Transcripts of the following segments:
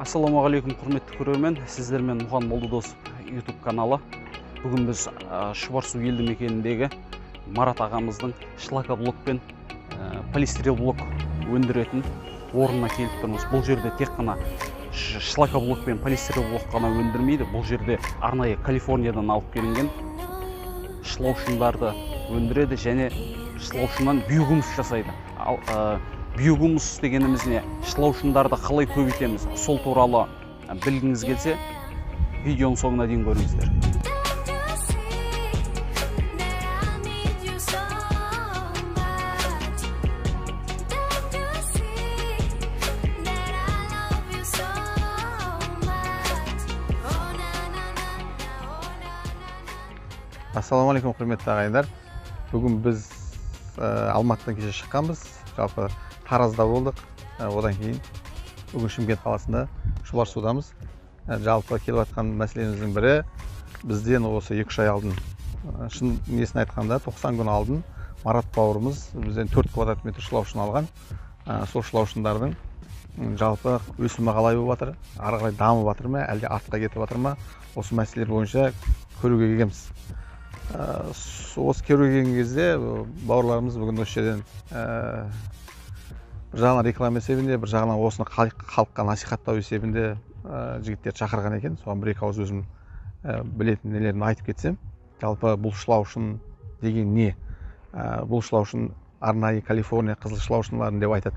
Ассалаумағалейкум, құрметті көрермен, сіздермен Мұхан Молдодосов YouTube каналы. Бүгін біз Шұбарсу елді мекеніндегі Марат ағамыздың шлакоблок пен полистиролблок өндіретін орнына келіп тұрмыз. Бұл жерде тек қана шлакоблок пен полистиролблок қана өндірмейді. Бұл жерде арнайы Калифорниядан алып келінген шлаушындарды өндіреді және шлаушыннан биогумус жасайды. Биогумус дегеніміз не? Шлаушындарды қалай көбейтеміз? Сол туралы білгіңіз келсе, видеоның соңына дейін көріңіздер. Ассалаумағалейкум, құрметті ағайындар. Бүгін біз Алматыдан кеше шыққанбыз. Жалпы Таразда болдық. Одан кейін бүгін Шымкент қаласында Шұбарсудамыз. Жалпы келіп жатқан мәселеміздің бірі, бізден осы 2-3 ай алдын, шын несін айтқанда 90 күн алдын Марат бауырымыз бізден 4 квадрат метр шлаушын алған. Сол шлаушындардың жалпы өсімі қалай болып жатыр, ары қарай дамып жатыр ма, әлде артқа кетіп жатыр ма, осы мәселелер бойынша көруге келгенбіз. Осы көруге келген кезде бауырларымыз бүгін осы жерден бір жағынан реклама есебінде, бір жағынан осыны халыққа насихаттау есебінде жігіттер шақырған екен. Соған бір-екі ауыз өзім білетін нелерін айтып кетсем. Жалпы бұл шлаушын деген не? Бұл шлаушын арнайы Калифорния қызыл шлаушындарын деп айтады.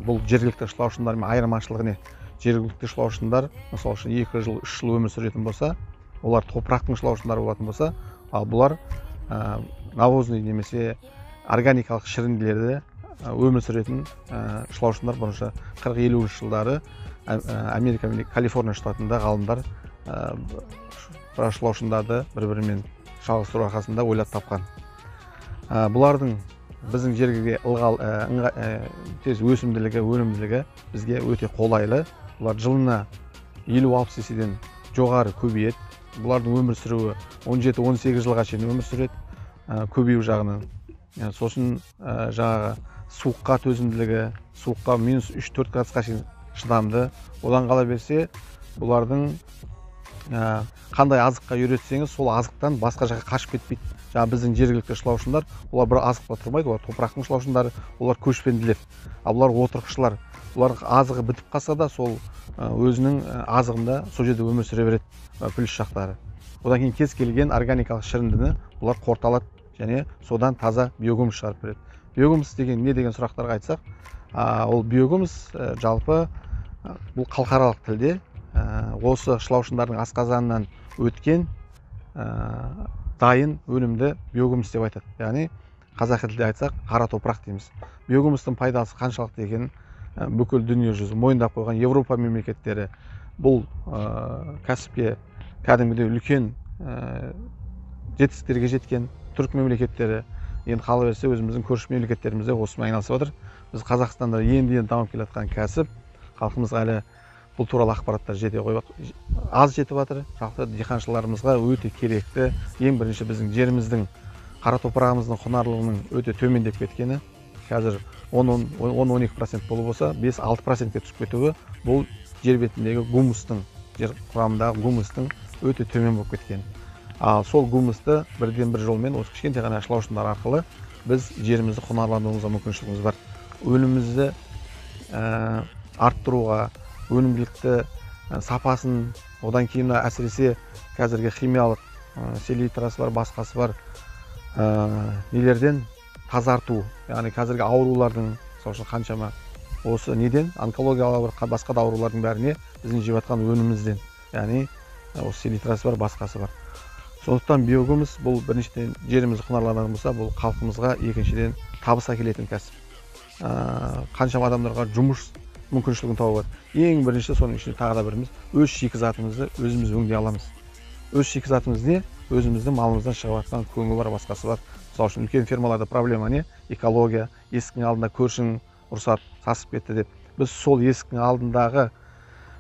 Бұл жергілікті шлаушындармен айырмашылығы не? Жергілікті шлаушындар, мысалы үшін 2 жыл, 3 жыл өмір сүретін болса, олар топырақтың шлаушындары болатын болса, ал бұлар навозный немесе органикалық шірінділерді өмір сүретін шлаушындар. Бұрынша 40-50 жылдары Америка мен Калифорния штатында ғалымдар шлаушындарды бір-бірімен шалыстыру арқасында ойлап тапқан. Бұлардың біздің жерге тез өсімділігі, өнімділігі бізге өте қолайлы. Бұлар жылына 50-60 еседен жоғары көбейеді. Бұлардың өмір сүруі 17-18 жылға шейін өмір сүреді, көбею жағынан. Сосын жаңағы суыққа төзімділігі, суыққа минус 3-4 градусқа шейін шыдамды. Одан қала берсе, бұлардың қандай азыққа үйретсеңіз, сол азықтан басқа жаққа қашып кетпейді. Жаңа біздің жергілікті шлаушындар, олар бір азықта тұрмайды, олар топырақтың шлаушындары, олар көшпенділер. Ал бұлар отырықшылар. Олар азығы бітіп қалса да, сол өзінің азығында сол жерде өмір сүре береді плюс жақтары. Одан кейін кез келген органикалық шіріндіні бұлар қорталады және содан таза биогумус шығарып береді. Биогумус деген не деген сұрақтарға айтсақ, ол биогумус жалпы бұл халықаралық тілде осы шлаушындардың асқазанынан өткен дайын өнімді биогумус деп айтады. Яғни қазақы тілде айтсақ, қара топырақ дейміз. Биогумустың пайдасы қаншалықты екенін бүкіл дүние жүзі мойындап қойған Европа мемлекеттері бұл кәсіпке кәдімгідей үлкен жетістіктерге жеткен. Түрік мемлекеттері енді қала берсе өзіміздің көрші мемлекеттерімізде осымен айналысып отыр. Біз Қазақстанда енді дамып келе жатқан кәсіп, халқымызға әлі бұл туралы ақпараттар аз жетіп жатыр. Жалпы диқаншыларымызға өте керекті. Ең бірінші біздің жеріміздің қара топырағымыздың құнарлылығының өте төмендеп кеткені. Қазір 10-12% болып болса, 5-6%-ке түсіп кетуі бұл жер бетіндегі гумустың, жер құрамындағы гумустың өте төмен болып кеткен. Ал сол гумусты бірден-бір жолмен осы кішкентай ғана шлаушындар арқылы біз жерімізді құнарландыруымызға мүмкіншілігіміз бар. Өнімімізді арттыруға, өнімділікті сапасын, одан кейін әсіресе қазіргі химиялық селитрасы бар, басқасы бар нелерден тазарту, яғни қазіргі аурулардың, мысалы қаншама осы неден, онкологиялық басқа да аурулардың бәріне біздің жеп жатқан өнімімізден, яғни осы селитрасы бар, басқасы бар. Сондықтан биогумус бұл біріншіден жерімізді құнарландыратын болса, бұл халқымызға екіншіден табыс әкелетін кәсіп. Қаншама адамдарға жұмыс мүмкіншілігін тауып отыр. Ең бірінші соның ішінде тағы да біріміз өз шикізатымызды өзіміз өңдей аламыз. Өз шикізатымыз не? Өзіміздің малымыздан шығып жатқан көңі бар, басқасы бар. Мысалы үшін үлкен фермаларда проблема не? Экология, есіктің алдында көршің рұқсат сасып кетті деп. Біз сол есіктің алдындағы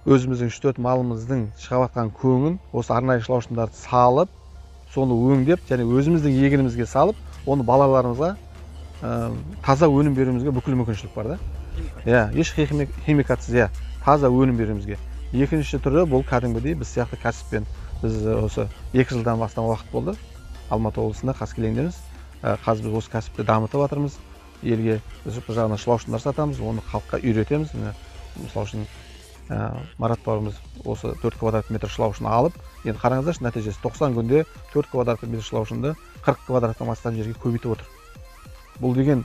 өзіміздің 3-4 малымыздың шығып жатқан көңін осы арнайы шлаушындарды салып, соны өңдеп, және өзіміздің егінімізге салып, оны балаларымызға таза өнім беруімізге бүкіл мүмкіншілік бар да. Еш химикатсыз, таза өнім беруімізге. Екінші түрі бұл кәдімгідей біз сияқты кәсіппен біз осы 2 жылдан бастан уақыт болды. Алматы облысында қаскелеңдеміз. Қазір біз осы кәсіпті дамытып жатырмыз. Елге біз бір жағынан шылаушындар сатамыз, оны халыққа үйретеміз. Мысалы үшін Марат бауырымыз осы 4 квадрат метр шылаушыны алып, енді қараңыздаршы, нәтижесі 90 күнде 4 квадрат метр шылаушынды 40 квадраттан астам жерге көбейтіп отыр. Бұл деген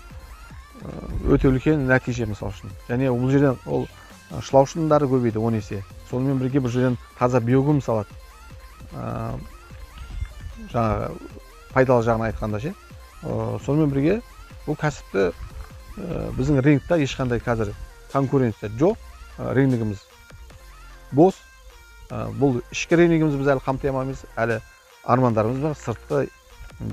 өте үлкен нәтиже мысалы үшін. Және бұл жерден ол шылаушындары көбейді 10 есе. Сонымен бірге бұл жерден таза биогумус алады. Жаңағы пайдалы жағын айтқанда ше. Сонымен бірге бұл кәсіпті біздің рынокта ешқандай қазір конкуренция жоқ. Рыногымыз бос. Бұл ішкі рыногымыз біз әлі қамти алмаймыз. Әлі армандарымыз бар. Сыртқы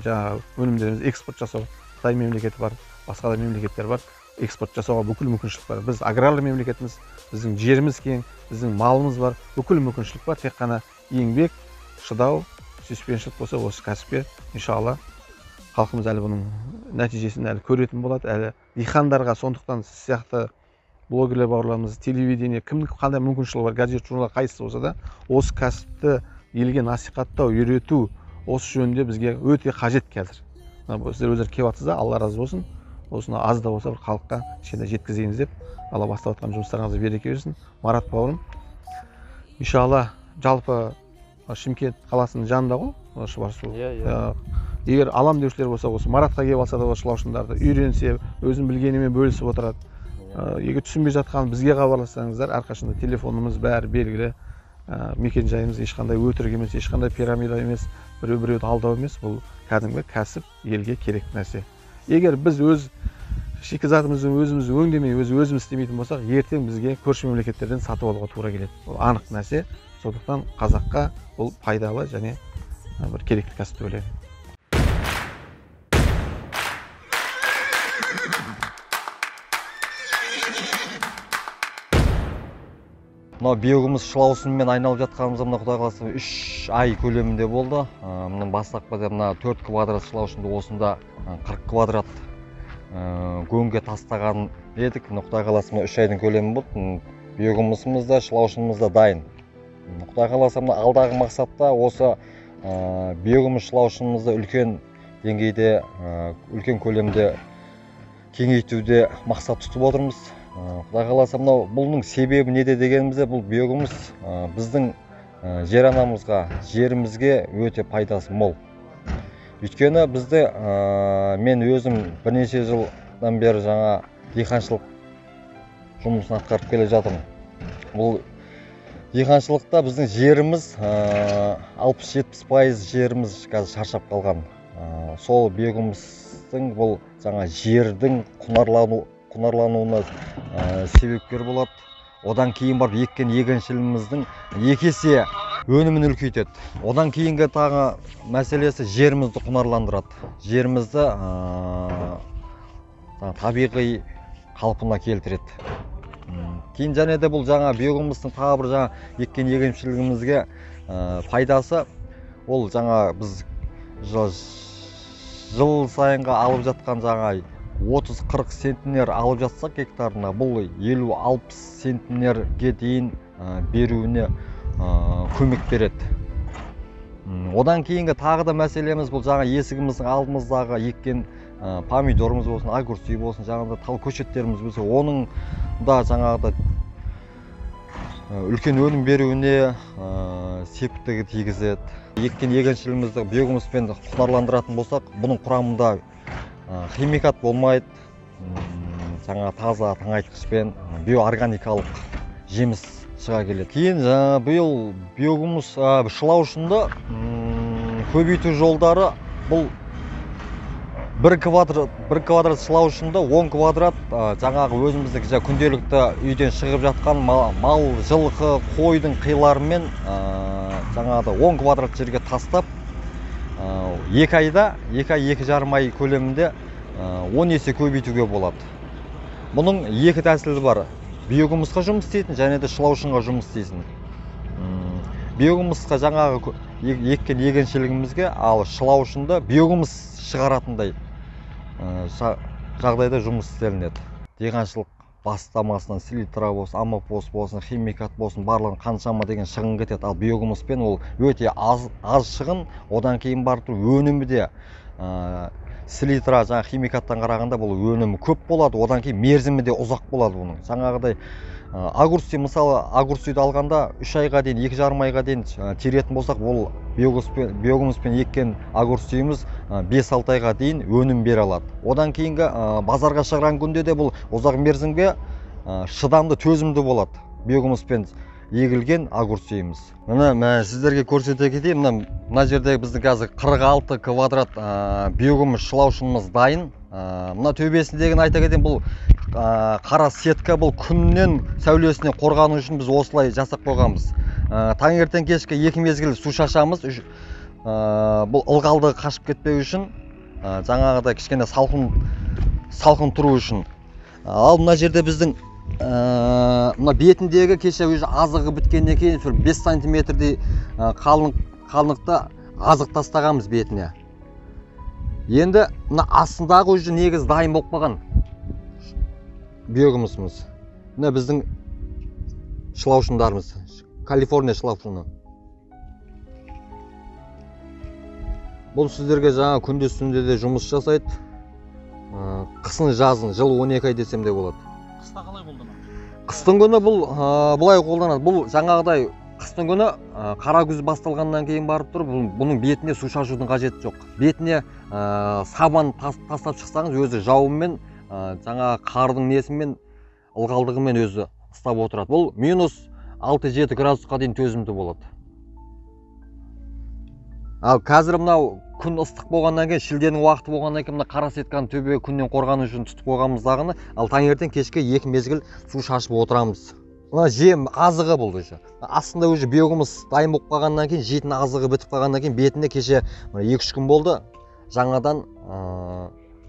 жаңағы өнімдеріміз экспорт жасау. Қытай мемлекеті бар, басқа да мемлекеттер бар. Экспорт жасауға бүкіл мүмкіншілік бар. Біз аграрлы мемлекетіміз, біздің жеріміз кең, біздің малымыз бар, бүкіл мүмкіншілік бар. Тек қана еңбек, шыдау, сүйіспеншілік болса осы кәсіпке иншалла халқымыз әлі бұның нәтижесін әлі көретін болады. Әлі дихандарға, сондықтан сіз сияқты блогерлер бауырларымыз, телевидение, кімнің қандай мүмкіншілігі бар, газет, журнал қайсысы болса да, осы кәсіпті елге насихаттау, үйрету осы жөнінде бізге өте қажет қазір. Сіздер өздері келіп жатсыздар, Алла разы болсын. Осыны аз да болса бір халыққа кішкене жеткізейміз деп, Алла бастап жатқан жұмыстарыңызға береке берсін. Марат бауырым, иншалла жалпы Шымкент қаласының жанында ғой, Шұбарсу. Егер алам деушілер болса, осы Маратқа келіп алса да осы шылаушындарды үйренсе, өзін білгенімен бөлісіп отырады. Егер түсінбей жатқан бізге хабарлассаңыздар, әрқашанда телефонымыз бәрі белгілі. Мекен жайымыз ешқандай өтірік емес, ешқандай пирамида емес, біреуді алдау емес. Бұл кәдімгі кәсіп, елге керек нәрсе. Егер біз өз шикізатымызды өзіміз өңдемей, өзіміз істемейтін болсақ, ертең бізге көрші мемлекеттерден сатып алуға тура келеді. Бұл анық нәрсе. Сондықтан қазаққа бұл пайдалы және бір керекті кәсіп деп ойлаймын. Мынау биогумус шылаусымен айналып жатқанымызда мына Құдай қаласа 3 ай көлемінде болды. Мұның бастапқыда мына 4 квадрат шылаушынды осында 40 квадрат көңге тастаған едік. Құдай қаласа 3 айдың көлемі болды. Биогумусымыз да, шылаушынымыз да дайын. Құдай қаласа алдағы мақсатта осы биогумус шылаушынымызды үлкен деңгейде, үлкен көлемде кеңейтуде мақсат тұтып отырмыз. Құдай қаласа бұның себебі неде дегенімізде, бұл биогумус біздің жер анамызға, жерімізге өте пайдасы мол. Өйткені бізді мен өзім бірнеше жылдан бері жаңа диқаншылық жұмысын атқарып келе жатырмын. Бұл диқаншылықта біздің жеріміз 60-70% жеріміз қазір шаршап қалған. Сол биогумустың бұл жаңа жердің құнарлануына себепкер болады. Одан кейін барып еккен егіншілігіміздің 2 есе өнімін үлкейтеді. Одан кейінгі тағы мәселесі жерімізді құнарландырады. Жерімізді табиғи қалпына келтіреді. Кейін және де бұл жаңа биогумустың тағы бір жаңа еккен егіншілігімізге пайдасы, ол жаңа біз жыл сайынға алып жатқан жаңа 30-40 центнер алып жатсақ гектарына, бұл 50-60 центнерге дейін беруіне көмек береді. Одан кейінгі тағы да мәселеміз бұл жаңа есігіміздің алдымыздағы еккен помидорымыз болсын, огурцы болсын, жаңағыда тал көшеттеріміз болсын, оның да жаңағыда үлкен өнім беруіне септігі тигізеді. Еккен егіншілігімізді биогумуспен құнарландыратын болсақ, бұның құрамында химикат болмайды, жаңа таза тыңайтқышпен биоорганикалық жеміс шыға келеді. Кейін биыл биогумус шылаушынды көбейту жолдары, бұл 1 квадрат шылаушынды 10 квадрат жаңағы өзіміздің күнделікті үйден шығып жатқан мал, жылқы, қойдың қиларымен жаңағы 10 квадрат жерге тастап, 2 айда, 2-2,5 ай көлемінде 10 есе көбейтуге болады. Бұның 2 тәсілі бар. Биогумусқа жұмыс істейтін, және де шылаушынға жұмыс істейтін. Биогумусқа жаңағы еккен егіншілігімізге, ал шылаушынды биогумус шығаратындай жағдайда жұмыс істелінеді. Диқаншылық бастамасынан селитра болсын, аммофос болсын, химикат болсын, барлығын қаншама деген шығын кетеді. Ал биогумуспен ол өте аз шығын, одан кейін барып өнімі де селитра жаңа химикаттан қарағанда бұл өнімі көп болады, одан кейін мерзімі де ұзақ болады бұның. Жаңағыдай огурцы, мысалы огурцыйды алғанда 3 айға дейін, 2,5 айға дейін теретін болсақ, ол биогумуспен еккен огурцыйымыз 5-6 айға дейін өнім бере алады. Одан кейінгі базарға шығарған күнде де бұл ұзақ мерзімге шыдамды, төзімді болады. Биогумуспен егілген огурцыйымыз. Мына сіздерге көрсете кетейін. Мына жерде біздің қазір 46 квадрат биогумус шылаушымыз дайын. Мына төбесіндегін айта кетейін, бұл қара сетка, бұл күннен сәулесіне қорғану үшін біз осылай жасап қойғанбыз. Таңертең кешкі 2 мезгіл су шашамыз. Бұл ылғалды қашып кетпеу үшін, жаңағыда кішкене салқын тұру үшін. Ал мына жерде біздің мына бетіндегі кеше азығы біткеннен кейін 5 сантиметрдей қалыңдықта азық тастағанбыз бетіне. Енді мына астындағы уже негіз дайын болып қалған биогумусымыз. Мына біздің шылаушындарымыз, Калифорния шылаушыны. Бұл сіздерге жаңа күндіз-түнде де жұмыс жасайды. Қысын жазын, жыл 12 ай десем де болады. Қыста қалай қолданады? Қыстың күні бұл бұлай қолданады. Бұл жаңағыдай қыстың күні қара күз басталғаннан кейін барып тұр, бұның бетіне су шашудың қажеті жоқ. Бетіне сабан тастап шықсаңыз, өзі жауынмен, жаңа қардың несімен, ылғалдығымен өзі ұстап отырады. Бұл минус 6-7 градусқа дейін төзімді болады. Ал қазір мынау күн ыстық болғаннан кейін, шілденің уақыты болғаннан кейін, мына қара сетканы төбе күннен қорғану үшін тұтып қойғанымыздағыны, ал таңертең кешке 2 мезгіл су шашып отырамыз. Мына жем азығы бұл уже. Астында уже биогумус дайын болып қалғаннан кейін, жейтін азығы бітіп қалғаннан кейін, бетіне кеше 2-3 күн болды, жаңадан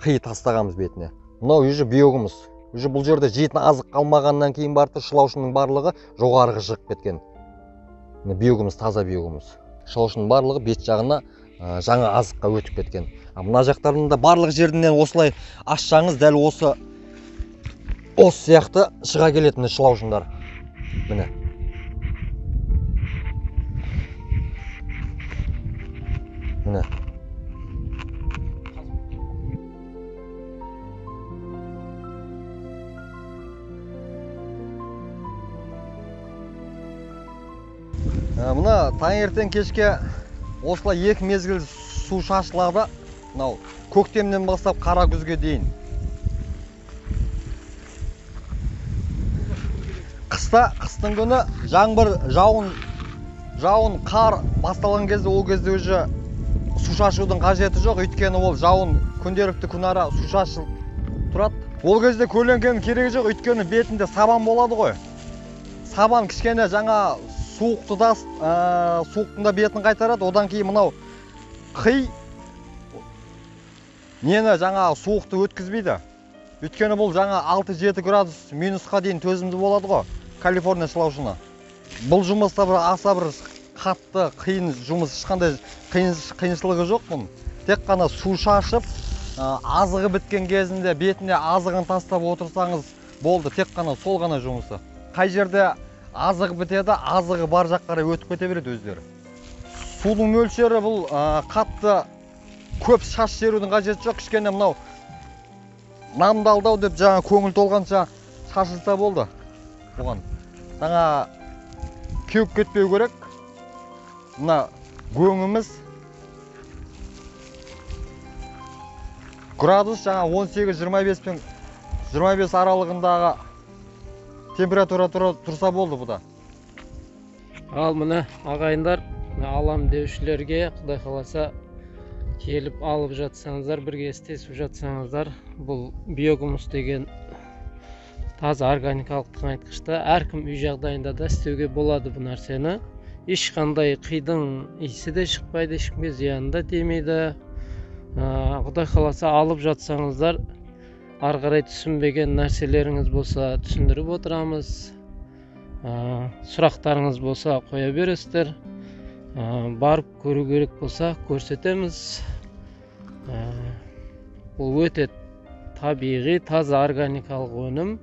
қи тастағанбыз бетіне. Мынау уже биогумус. Уже бұл жерде жейтін азық қалмағаннан кейін барып шылаушының барлығы жоғарғы шығып кеткен. Биогумус, таза биогумус. Шылаушының барлығы бет жағына жаңа азыққа өтіп кеткен. Мына жақтарында барлық жерден осылай ашсаңыз, дәл осы сияқты шыға келетін шылаушындар. Міне. Міне. Мына таңертең кешке осылай 2 мезгіл су шашылады. Мынау көктемнен бастап қара күзге дейін. Қыстың күні жаңбыр, жауын, қар басталған кезде, ол кезде уже су шашудың қажеті жоқ, өйткені ол жауын күнделікті күнара су шашылып тұрады. Ол кезде көлеңкенің керегі жоқ, өйткені бетінде сабан болады ғой. Сабан кішкене жаңа суықтың бетін қайтарады. Одан кейін мынау қи нені жаңа суықты өткізбейді. Өйткені бұл жаңа 6-7 градус минусқа дейін төзімді болады ғой, Калифорния шылаушыны. Бұл жұмыста аса бір қатты қиын жұмыс, ешқандай қиыншылығы жоқ бұның. Тек қана су шашып, азығы біткен кезінде бетіне азығын тастап отырсаңыз болды. Тек қана сол ғана жұмысы. Қай жерде азығы бітеді, азығы бар жаққара өтіп кете береді өздері. Судың мөлшері бұл қатты көп шаш шерудің қажеті жоқ. Кішкене мынау намдалдау деп жаңа көңіл толғанша шашылса болды. Бұған жаңа кеуіп кетпеу керек. Мына көңіміз градус жаңа 18-25 аралығындағы температура тұрса болды бұда. Ал мына ағайындар, алам деушілерге Құдай қаласа келіп алып жатсаңыздар, бірге істесіп жатсаңыздар, бұл биогумус деген таза органикалық тыңайтқышты әркім үй жағдайында да істеуге болады бұл нәрсені. Ешқандай қидың иісі де шықпайды, ешкімге зияны да тимейді. Құдай қаласа алып жатсаңыздар, ары қарай түсінбеген нәрселеріңіз болса түсіндіріп отырамыз. Сұрақтарыңыз болса қоя бересіздер. Барып көру керек болса көрсетеміз. Бұл өте табиғи, таза органикалық өнім.